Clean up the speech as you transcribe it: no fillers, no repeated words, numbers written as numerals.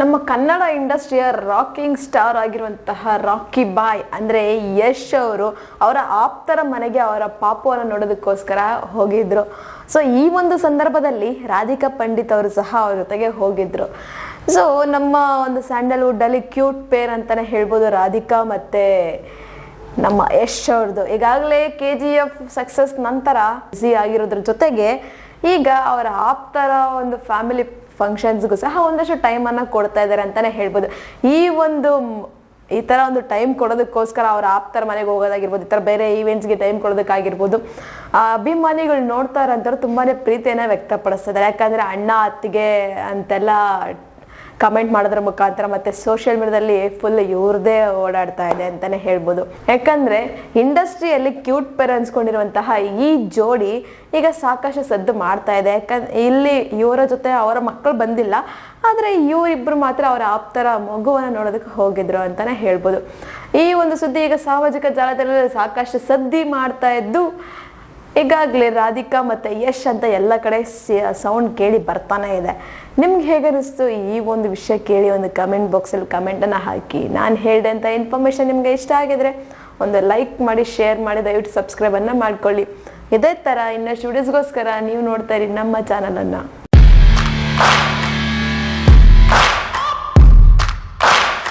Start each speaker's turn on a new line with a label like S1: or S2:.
S1: ನಮ್ಮ Kannada ಇಂಡಸ್ಟ್ರಿಯ rocking star ಆಗಿರುವಂತಹ ರಾಕಿ ಬಾಯ್ ಅಂದರೆ ಯಶ್ ಅವರು ಅವರ ಆಪ್ತರ ಮನೆಗೆ ಅವರ ಪಾಪುವನ್ನು ನೋಡೋದಕ್ಕೋಸ್ಕರ ಹೋಗಿದ್ರು. ಸೊ ಈ ಒಂದು ಸಂದರ್ಭದಲ್ಲಿ ರಾಧಿಕಾ ಪಂಡಿತ್ ಅವರು ಸಹ ಅವ್ರ ಜೊತೆಗೆ ಹೋಗಿದ್ರು. ಸೊ ನಮ್ಮ ಒಂದು ಸ್ಯಾಂಡಲ್ವುಡ್ಡಲ್ಲಿ ಕ್ಯೂಟ್ ಪೇರ್ ಅಂತಲೇ ಹೇಳ್ಬೋದು ರಾಧಿಕಾ ಮತ್ತು ನಮ್ಮ ಯಶ್ ಅವ್ರದ್ದು. ಈಗಾಗಲೇ KGF ಸಕ್ಸಸ್ ನಂತರ ಬ್ಯುಸಿ ಆಗಿರೋದ್ರ ಜೊತೆಗೆ ಈಗ ಅವರ ಆಪ್ತರ ಒಂದು ಫ್ಯಾಮಿಲಿ ಫಂಕ್ಷನ್ಸ್ಗೂ ಸಹ ಒಂದಷ್ಟು ಟೈಮನ್ನು ಕೊಡ್ತಾ ಇದ್ದಾರೆ ಅಂತಲೇ ಹೇಳ್ಬೋದು. ಈ ಥರ ಒಂದು ಟೈಮ್ ಕೊಡೋದಕ್ಕೋಸ್ಕರ ಅವ್ರ ಆಪ್ತರ ಮನೆಗೆ ಹೋಗೋದಾಗಿರ್ಬೋದು, ಈ ಥರ ಬೇರೆ ಈವೆಂಟ್ಸ್ಗೆ ಟೈಮ್ ಕೊಡೋದಕ್ಕಾಗಿರ್ಬೋದು, ಅಭಿಮಾನಿಗಳು ನೋಡ್ತಾ ಇರೋಂಥವ್ರು ತುಂಬಾ ಪ್ರೀತಿಯನ್ನು ವ್ಯಕ್ತಪಡಿಸ್ತಿದ್ದಾರೆ. ಯಾಕಂದರೆ ಅಣ್ಣ ಅತ್ತಿಗೆ ಅಂತೆಲ್ಲ ಕಮೆಂಟ್ ಮಾಡೋದ್ರ ಮುಖಾಂತರ ಮತ್ತು ಸೋಷಿಯಲ್ ಮೀಡಿಯಾದಲ್ಲಿ ಫುಲ್ ಇವ್ರದೇ ಓಡಾಡ್ತಾ ಇದೆ ಅಂತಲೇ ಹೇಳ್ಬೋದು. ಯಾಕಂದರೆ ಇಂಡಸ್ಟ್ರಿಯಲ್ಲಿ ಕ್ಯೂಟ್ ಪೇರ್ ಅನ್ಸ್ಕೊಂಡಿರುವಂತಹ ಈ ಜೋಡಿ ಈಗ ಸಾಕಷ್ಟು ಸದ್ದು ಮಾಡ್ತಾ ಇದೆ. ಯಾಕಂದ್ರೆ ಇಲ್ಲಿ ಇವರ ಜೊತೆ ಅವರ ಮಕ್ಕಳು ಬಂದಿಲ್ಲ, ಆದರೆ ಇವರಿಬ್ಬರು ಮಾತ್ರ ಅವರ ಆಪ್ತರ ಮಗುವನ್ನು ನೋಡೋದಕ್ಕೆ ಹೋಗಿದ್ರು ಅಂತಲೇ ಹೇಳ್ಬೋದು. ಈ ಒಂದು ಸುದ್ದಿ ಈಗ ಸಾಮಾಜಿಕ ಜಾಲತಾಣದಲ್ಲಿ ಸಾಕಷ್ಟು ಸದ್ದಿ ಮಾಡ್ತಾ ಇದ್ದು ಈಗಾಗಲೇ ರಾಧಿಕಾ ಮತ್ತು ಯಶ್ ಅಂತ ಎಲ್ಲ ಕಡೆ ಸೌಂಡ್ ಕೇಳಿ ಬರ್ತಾನೆ ಇದೆ. ನಿಮ್ಗೆ ಹೇಗೆ ಅನಿಸ್ತು ಈ ಒಂದು ವಿಷಯ ಕೇಳಿ? ಒಂದು ಕಮೆಂಟ್ ಬಾಕ್ಸಲ್ಲಿ ಕಮೆಂಟನ್ನು ಹಾಕಿ. ನಾನು ಹೇಳಿದಂಥ ಇನ್ಫಾರ್ಮೇಷನ್ ನಿಮಗೆ ಇಷ್ಟ ಆಗಿದ್ರೆ ಒಂದು ಲೈಕ್ ಮಾಡಿ, ಶೇರ್ ಮಾಡಿ, ದಯವಿಟ್ಟು ಸಬ್ಸ್ಕ್ರೈಬನ್ನು ಮಾಡ್ಕೊಳ್ಳಿ. ಇದೇ ಥರ ಇನ್ನಷ್ಟು ವಿಡಿಯೋಸ್ಗೋಸ್ಕರ ನೀವು ನೋಡ್ತಾ ಇರಿ ನಮ್ಮ ಚಾನಲನ್ನು.